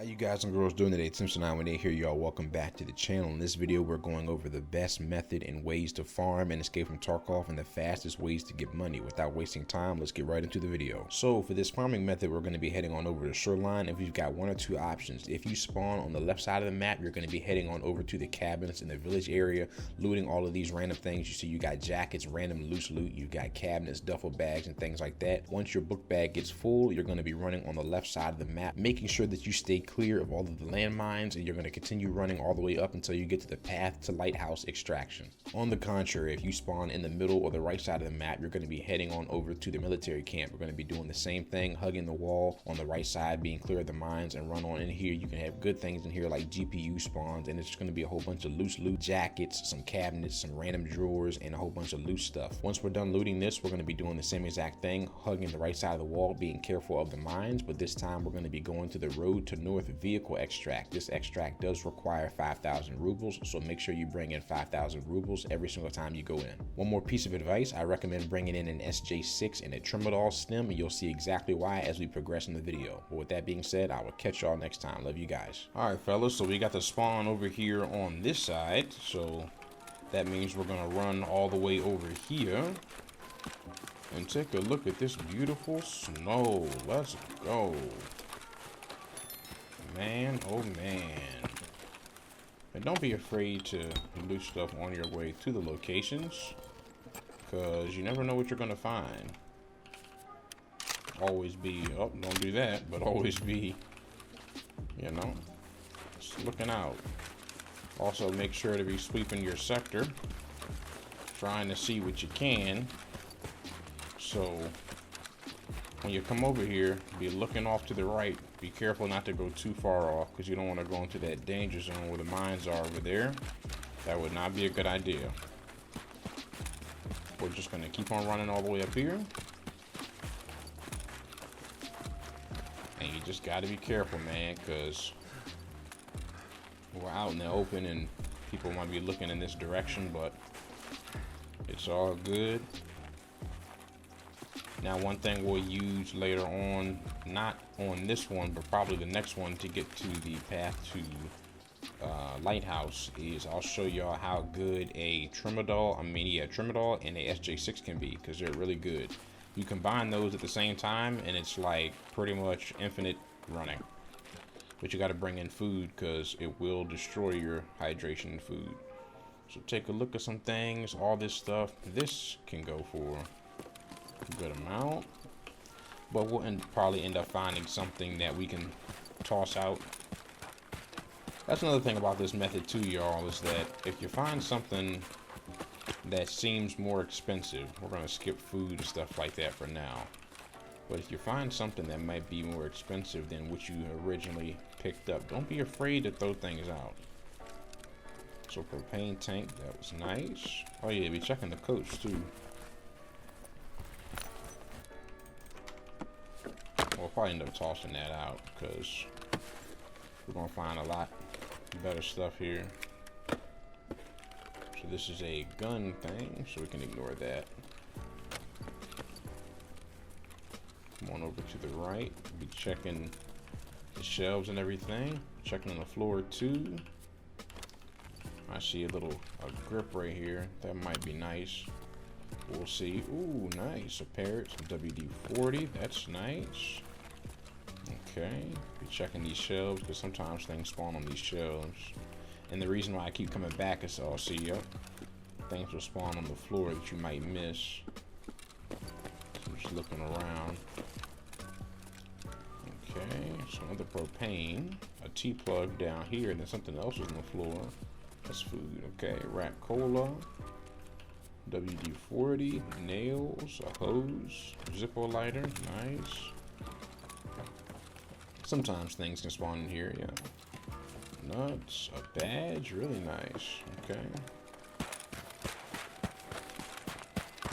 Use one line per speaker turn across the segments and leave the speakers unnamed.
You guys and girls doing today? Tim when they here, y'all. Welcome back to the channel. In this video, we're going over the best method and ways to farm and escape from Tarkov and the fastest ways to get money. Without wasting time, let's get right into the video. So for this farming method, we're going to be heading on over to Shoreline, and we've got one or two options. If you spawn on the left side of the map, you're going to be heading on over to the cabins in the village area, looting all of these random things. You see you got jackets, random loose loot, you got cabinets, duffel bags, and things like that. Once your book bag gets full, you're going to be running on the left side of the map, making sure that you stay clear of all of the landmines, and you're going to continue running all the way up until you get to the path to lighthouse extraction. On the contrary, if you spawn in the middle or the right side of the map, you're going to be heading on over to the military camp. We're going to be doing the same thing, hugging the wall on the right side, being clear of the mines, and run on in here. You can have good things in here like GPU spawns, and it's just going to be a whole bunch of loose loot, jackets, some cabinets, some random drawers, and a whole bunch of loose stuff. Once we're done looting this, we're going to be doing the same exact thing, hugging the right side of the wall, being careful of the mines, but this time we're going to be going to the road to north vehicle extract. This extract does require 5,000 rubles, so make sure you bring in 5,000 rubles every single time you go in. One more piece of advice, I recommend bringing in an SJ6 and a Trimadol stem, and you'll see exactly why as we progress in the video. But with that being said, I will catch y'all next time. Love you guys. Alright fellas, so we got the spawn over here on this side, so that means we're gonna run all the way over here and take a look at this beautiful snow. Let's go. Man, oh man. And don't be afraid to loot stuff on your way to the locations, because you never know what you're going to find. Always be, oh, don't do that, but always be, you know, just looking out. Also make sure to be sweeping your sector, trying to see what you can. So when you come over here, be looking off to the right. Be careful not to go too far off, because you don't want to go into that danger zone where the mines are over there. That would not be a good idea. We're just going to keep on running all the way up here. And you just got to be careful, man, because we're out in the open and people might be looking in this direction, but it's all good. Now, one thing we'll use later on, not on this one, but probably the next one to get to the path to Lighthouse, is I'll show y'all how good a Trimadol and a SJ6 can be, because they're really good. You combine those at the same time, and it's like pretty much infinite running. But you got to bring in food, because it will destroy your hydration and food. So take a look at some things. All this stuff, this can go for a good amount, but we'll probably end up finding something that we can toss out. That's another thing about this method too, y'all, is that if you find something that seems more expensive, we're going to skip food and stuff like that for now, but if you find something that might be more expensive than what you originally picked up, don't be afraid to throw things out. So propane tank, that was nice. Oh yeah, be checking the coats too. We'll probably end up tossing that out, because we're going to find a lot better stuff here. So this is a gun thing, so we can ignore that. Come on over to the right. Be checking the shelves and everything. Checking on the floor too. I see a grip right here. That might be nice. We'll see. Ooh, nice. A parrot, some WD-40. That's nice. Okay. Be checking these shelves, because sometimes things spawn on these shelves. And the reason why I keep coming back is I'll see, yep, things will spawn on the floor that you might miss. So I'm just looking around. Okay. So another propane. A T-plug down here, and then something else is on the floor. That's food. Okay. Rat cola. WD-40, nails, a hose, Zippo lighter, nice. Sometimes things can spawn in here, yeah. Nuts, a badge, really nice, okay.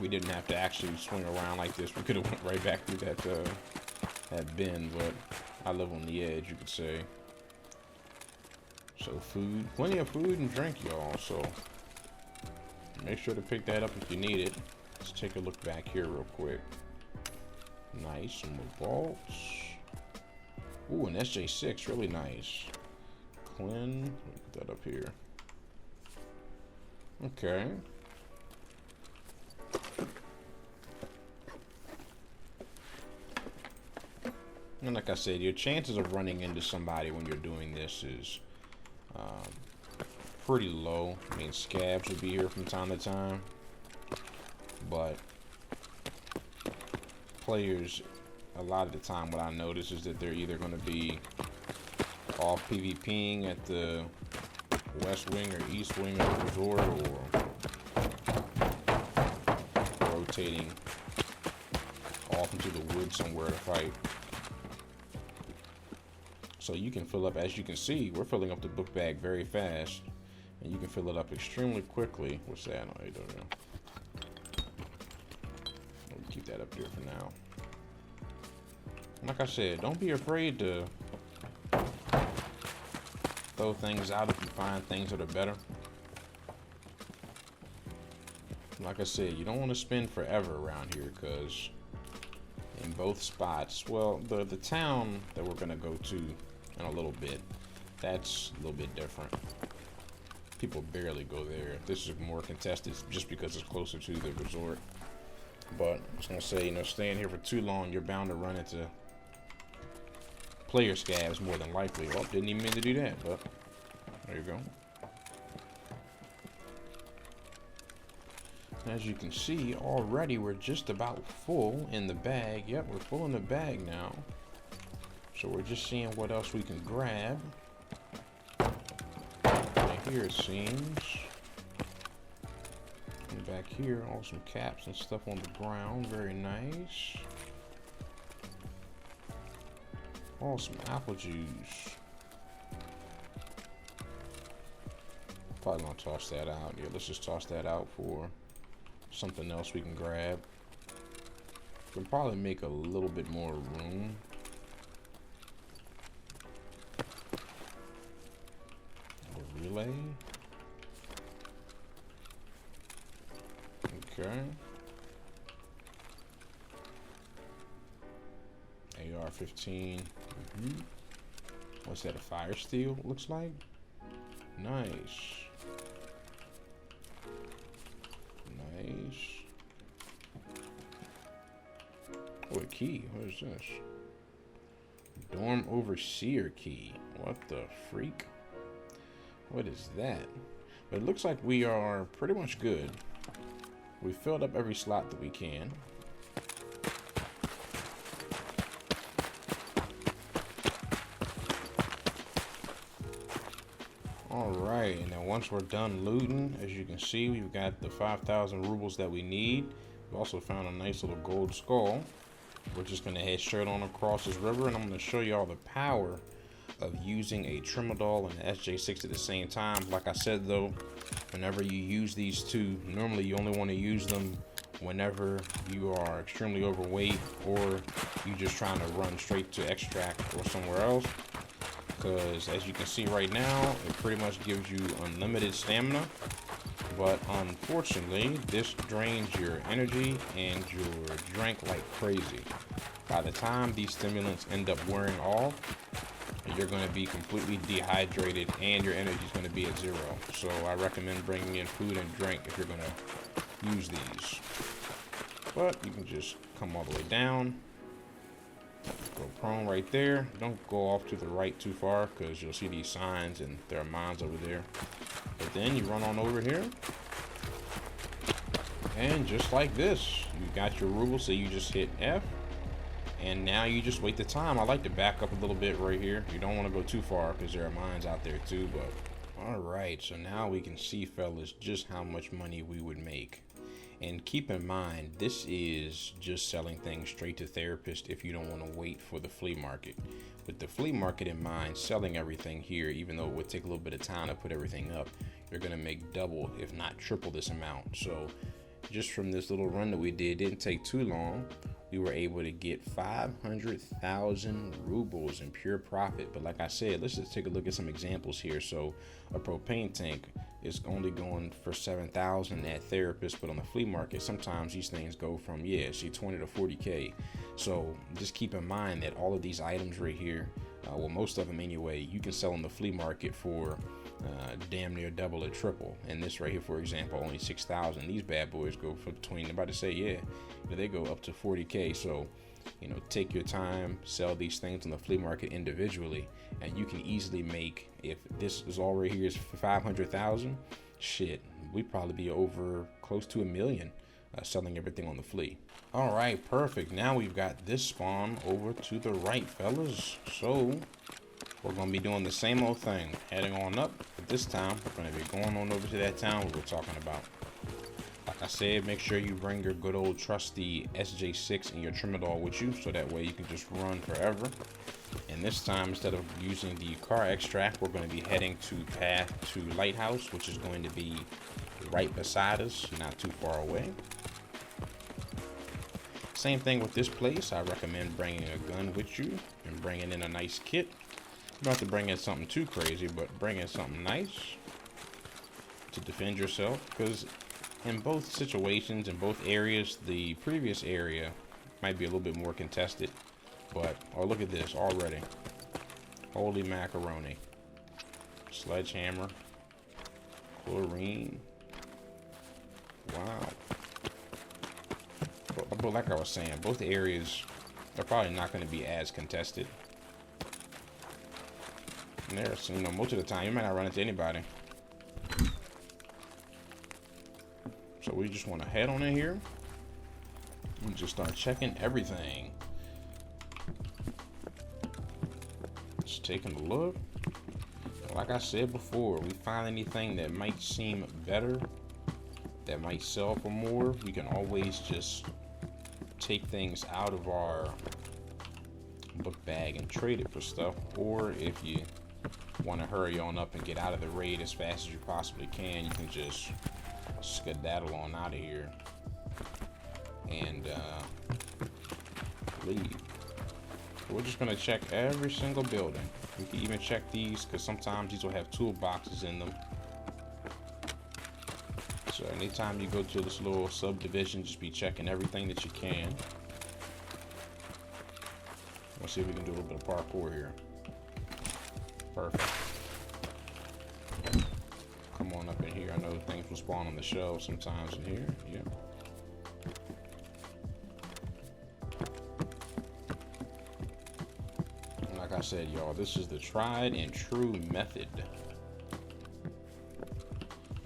We didn't have to actually swing around like this. We could have went right back through that bin, but I live on the edge, you could say. So food, plenty of food and drink, y'all, so make sure to pick that up if you need it. Let's take a look back here real quick. Nice, some more bolts. Ooh, an SJ6, really nice. Clin, put that up here. Okay. And like I said, your chances of running into somebody when you're doing this is pretty low. I mean, scabs will be here from time to time, but players, a lot of the time, what I notice is that they're either going to be off PvPing at the west wing or east wing of the resort, or rotating off into the woods somewhere to fight. So you can fill up, as you can see, we're filling up the book bag very fast, and you can fill it up extremely quickly. What's that? I don't know. We'll keep that up there for now. Like I said, don't be afraid to throw things out if you find things that are better. Like I said, you don't want to spend forever around here, because in both spots, well, the town that we're gonna go to in a little bit, that's a little bit different. People barely go there. This is more contested just because it's closer to the resort. But I was gonna say, you know, staying here for too long, you're bound to run into player scabs more than likely. Oh, didn't even mean to do that, but there you go. As you can see, already we're just about full in the bag. Yep, we're full in the bag now. So we're just seeing what else we can grab. Right here it seems. And back here, all some caps and stuff on the ground. Very nice. Oh, some apple juice. Probably gonna toss that out. Yeah, let's just toss that out for something else we can grab. We can probably make a little bit more room. A relay. Okay. AR-15. What's that, a fire steel, looks like? Nice. Nice. Oh, a key. What is this? Dorm Overseer key. What the freak? What is that? But it looks like we are pretty much good. We filled up every slot that we can. Alright, and then once we're done looting, as you can see, we've got the 5,000 rubles that we need. We also found a nice little gold skull. We're just going to head straight on across this river, and I'm going to show you all the power of using a Tramadol and an SJ6 at the same time. Like I said though, whenever you use these two, normally you only want to use them whenever you are extremely overweight, or you just trying to run straight to extract or somewhere else. Because as you can see right now, it pretty much gives you unlimited stamina, but unfortunately this drains your energy and your drink like crazy. By the time these stimulants end up wearing off, you're going to be completely dehydrated and your energy is going to be at zero. So I recommend bringing in food and drink if you're going to use these. But you can just come all the way down. Go prone right there. Don't go off to the right too far, because you'll see these signs and there are mines over there. But then you run on over here, and just like this, you got your ruble. So you just hit F, and now you just wait the time. I like to back up a little bit right here. You don't want to go too far because there are mines out there too. But all right, so now we can see, fellas, just how much money we would make. And keep in mind, this is just selling things straight to therapists if you don't want to wait for the flea market. With the flea market in mind, selling everything here, even though it would take a little bit of time to put everything up, you're going to make double, if not triple this amount. So just from this little run that we did, it didn't take too long. We were able to get 500,000 rubles in pure profit. But like I said, let's just take a look at some examples here. So a propane tank is only going for 7,000 at therapists, but on the flea market, sometimes these things go from, see 20 to 40K. So just keep in mind that all of these items right here, well, most of them anyway, you can sell in the flea market for damn near double or triple. And this right here, for example, only 6,000. These bad boys go for between, I'm about to say, yeah, they go up to 40K. So, you know, take your time, sell these things on the flea market individually, and you can easily make, if this is all right here is for 500,000, shit, we'd probably be over close to 1 million selling everything on the flea. All right, perfect. Now we've got this spawn over to the right, fellas. So we're gonna be doing the same old thing, heading on up, but this time we're gonna be going on over to that town we were talking about. Like I said, make sure you bring your good old trusty SJ6 and your Tremadol with you, so that way you can just run forever. And this time, instead of using the car extract, we're going to be heading to path to Lighthouse, which is going to be right beside us, not too far away. Same thing with this place. I recommend bringing a gun with you and bringing in a nice kit. You don't have to bring in something too crazy, but bring in something nice to defend yourself, because in both situations, in both areas, the previous area might be a little bit more contested, but, oh, look at this already. Holy macaroni. Sledgehammer. Chlorine. Wow. But like I was saying, both areas are probably not going to be as contested. And there's, you know, most of the time, you might not run into anybody. So we just want to head on in here and just start checking everything. Just taking a look. Like I said before, we find anything that might seem better, that might sell for more, we can always just take things out of our book bag and trade it for stuff. Or if you want to hurry on up and get out of the raid as fast as you possibly can, you can just skedaddle on out of here and leave. So we're just gonna check every single building. We can even check these, because sometimes these will have toolboxes in them. So anytime you go to this little subdivision, just be checking everything that you can. Let's see if we can do a little bit of parkour here. Perfect. Come on up in here. I know things will spawn on the shelves sometimes in here. Yeah. Like I said, y'all, this is the tried and true method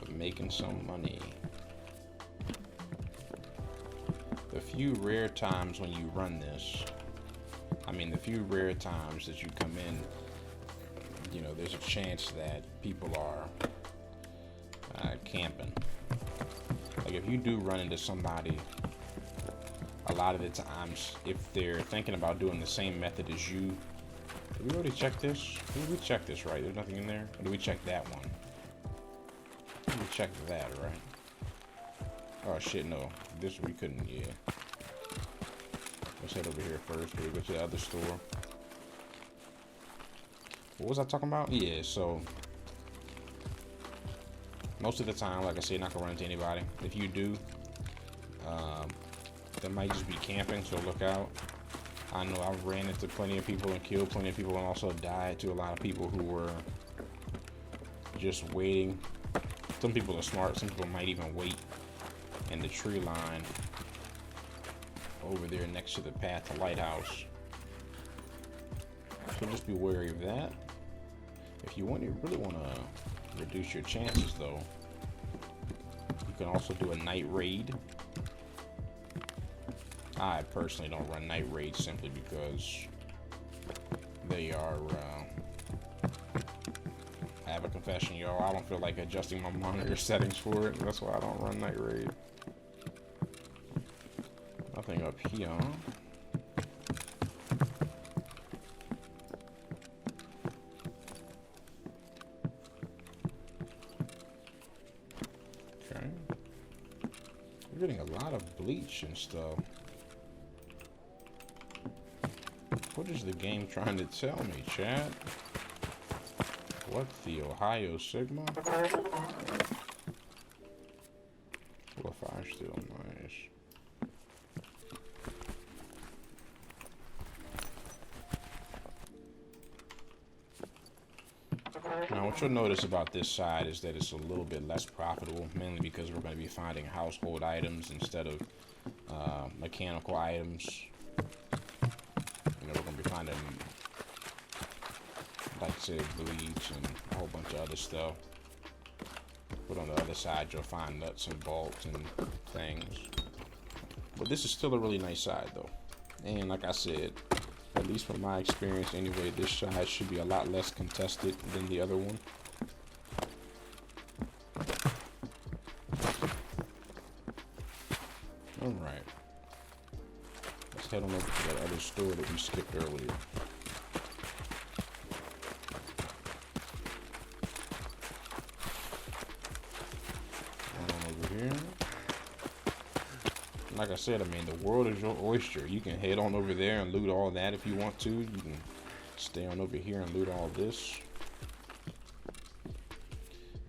of making some money. The few rare times when you run this, I mean, the few rare times that you come in, you know, there's a chance that people are camping. Like, if you do run into somebody, a lot of the times, if they're thinking about doing the same method as you, did we already check this? Did we check this, right? There's nothing in there? Or did we check that one? We checked that, right? Oh shit, no. This we couldn't, yeah. Let's head over here first. We go to the other store. What was I talking about? Yeah, so most of the time, like I say, you're not gonna run into anybody. If you do, they might just be camping, so look out. I know I've ran into plenty of people and killed plenty of people, and also died to a lot of people who were just waiting. Some people are smart. Some people might even wait in the tree line over there next to the path to Lighthouse. So just be wary of that. If you really want to reduce your chances, though, you can also do a night raid. I personally don't run night raids simply because they are, I have a confession, y'all. I don't feel like adjusting my monitor settings for it. That's why I don't run night raid. Nothing up here. Okay. We're getting a lot of bleach and stuff. What is the game trying to tell me, chat? What the Ohio Sigma? Well, fire still nice. Now, what you'll notice about this side is that it's a little bit less profitable, mainly because we're going to be finding household items instead of mechanical items. You know, we're going to be finding, like I said, bleach and a whole bunch of other stuff. But on the other side, you'll find nuts and bolts and things. But this is still a really nice side, though. And like I said, at least from my experience anyway, this side should be a lot less contested than the other one. Alright. Let's head on over to that other store that we skipped earlier. Like I said, I mean, the world is your oyster. You can head on over there and loot all that if you want to. You can stay on over here and loot all this.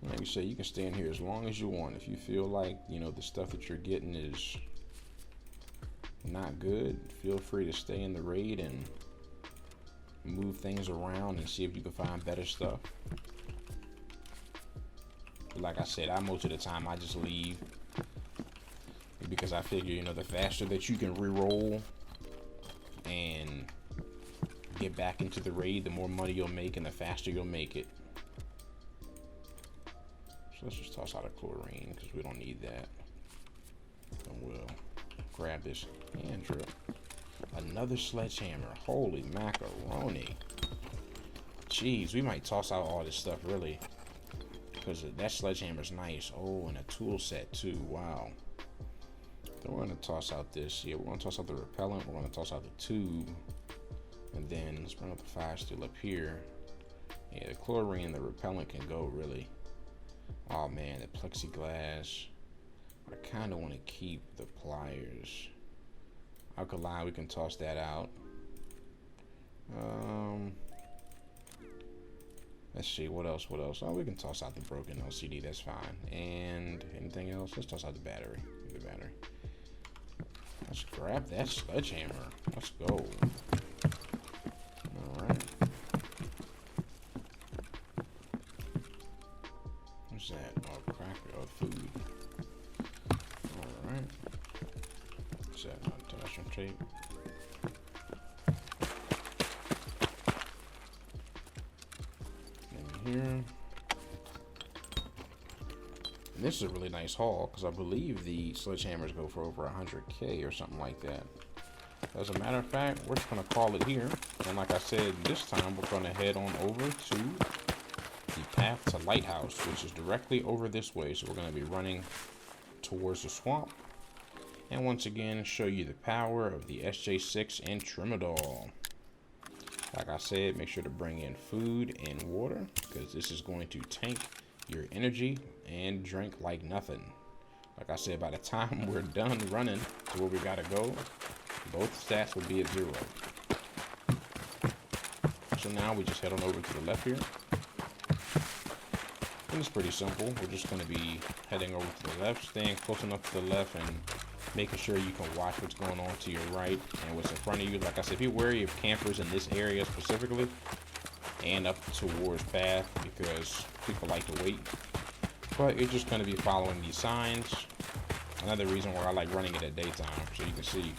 Like you say, you can stay in here as long as you want. If you feel like, you know, the stuff that you're getting is not good, feel free to stay in the raid and move things around and see if you can find better stuff. But like I said, most of the time I just leave. Because I figure, you know, the faster that you can re-roll and get back into the raid, the more money you'll make and the faster you'll make it. So let's just toss out a chlorine because we don't need that. And we'll grab this hand drip. Another sledgehammer. Holy macaroni. Jeez, we might toss out all this stuff really. Because that sledgehammer's nice. Oh, and a tool set too. Wow. So we're going to toss out this. Yeah, we're going to toss out the repellent. We're going to toss out the tube. And then let's bring up the fire steel up here. Yeah, the chlorine and the repellent can go really. Oh man, the plexiglass. I kind of want to keep the pliers. Alkali, we can toss that out. Let's see, what else? Oh, we can toss out the broken LCD, that's fine. And anything else? Let's toss out the battery. Let's grab that sledgehammer. Let's go. Alright. What's that? Oh, cracker. Oh, food. Alright. What's that? Attachment tape. In here. And this is a really nice haul because I believe the sledgehammers go for over 100K or something like that. As a matter of fact, we're just going to call it here. And like I said, this time we're going to head on over to the path to Lighthouse, which is directly over this way. So we're going to be running towards the swamp. And once again, show you the power of the SJ6 and Tramadol. Like I said, make sure to bring in food and water because this is going to tank your energy and drink like nothing. Like I said, by the time we're done running to where we gotta go, both stats will be at 0. So now we just head on over to the left here. And it's pretty simple. We're just gonna be heading over to the left, staying close enough to the left and making sure you can watch what's going on to your right and what's in front of you. Like I said, be wary of campers in this area specifically and up towards path because people like to wait. But you're just going to be following these signs. Another reason why I like running it at daytime, so you can see.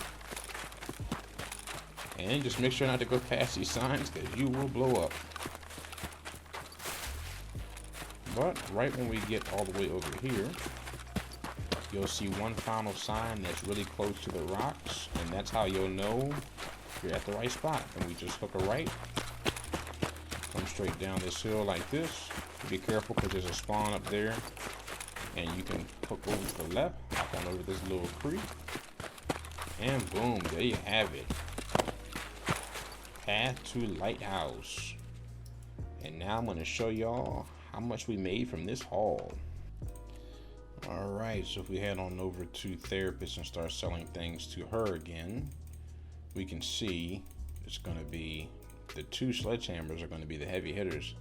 And just make sure not to go past these signs because you will blow up. But right when we get all the way over here, you'll see one final sign that's really close to the rocks, and that's how you'll know you're at the right spot. And we just hook a right, come straight down this hill like this. Be careful because there's a spawn up there, and you can hook over to the left, hop on over this little creek, and boom, there you have it. Path to Lighthouse. And now I'm going to show y'all how much we made from this haul. Alright, so if we head on over to Therapist and start selling things to her again, we can see it's going to be the 2 sledgehammers are going to be the heavy hitters.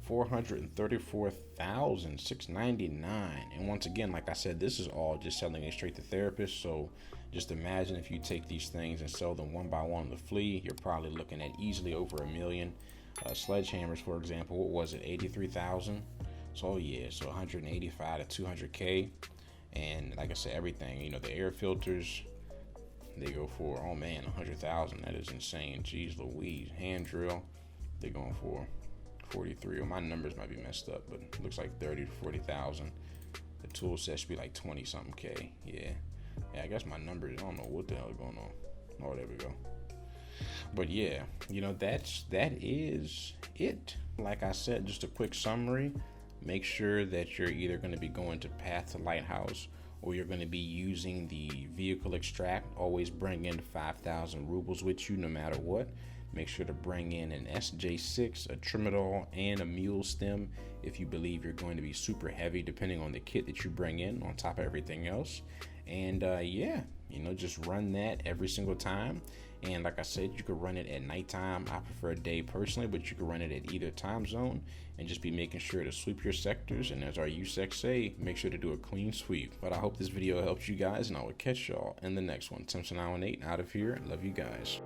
434,699. And once again, like I said, this is all just selling it straight to Therapist. So just imagine if you take these things and sell them one by one on the flea, you're probably looking at easily over $1 million. Sledgehammers, for example, what was it, 83,000? So yeah, so 185 to 200K. And like I said, everything, you know, the air filters, they go for, oh man, 100,000. That is insane. Jeez Louise. Hand drill, they're going for 43. Well, my numbers might be messed up, but it looks like 30 to 40,000. The tool set should be like 20 something K. Yeah, I guess my numbers, I don't know what the hell is going on. Oh, there we go. But yeah, you know, that is it. Like I said, just a quick summary. Make sure that you're either going to be going to Path to Lighthouse or you're going to be using the vehicle extract. Always bring in 5,000 rubles with you no matter what. Make sure to bring in an SJ6, a Trimadol, and a mule stem if you believe you're going to be super heavy, depending on the kit that you bring in on top of everything else. And yeah, you know, just run that every single time. And like I said, you could run it at nighttime. I prefer day personally, but you can run it at either time zone and just be making sure to sweep your sectors. And as our USEC say, make sure to do a clean sweep. But I hope this video helps you guys, and I will catch y'all in the next one. Simpson 918 out of here. Love you guys.